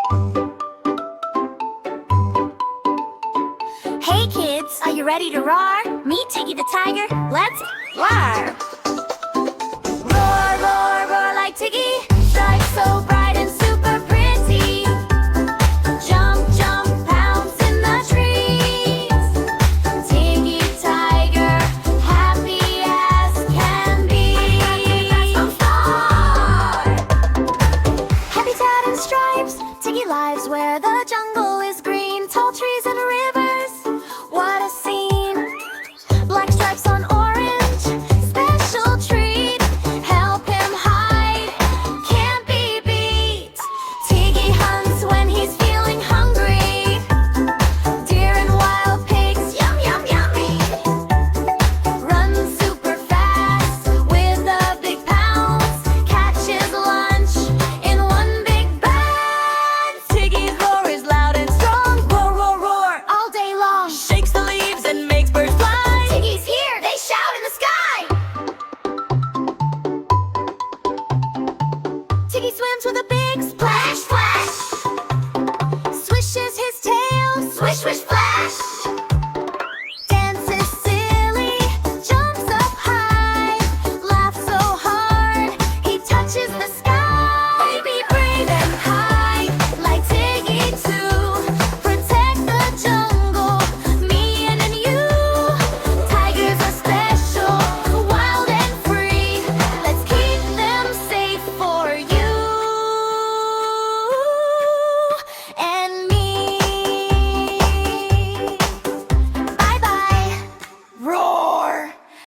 Hey kids, are you ready to roar? Meet Tiggy the tiger, let's roar! Roar, roar, roar like Tiggy, stripes so bright and super pretty. Jump, jump, pounce in the trees. Tiggy tiger, happy as can be. Habitat and stripes, Tiggy lives where the jungle is green. Tall trees and rivers, what a scene! Black stripes on orange, special treat. Help him hide, can't be beat. Tiggy hunts when he's feeling hungry. Deer and wild pigs, yum yum yummy. Runs super fast with a big pounce. Catches lunch in one big bite. Tiggy's roar is loud and strong. Roar, roar, roar all day long. Shakes the leaves and makes birds fly. Tiggy's here, they shout in the sky. Tiggy swims with a big splash, splash. Swishes his tail, swish, swish, flash.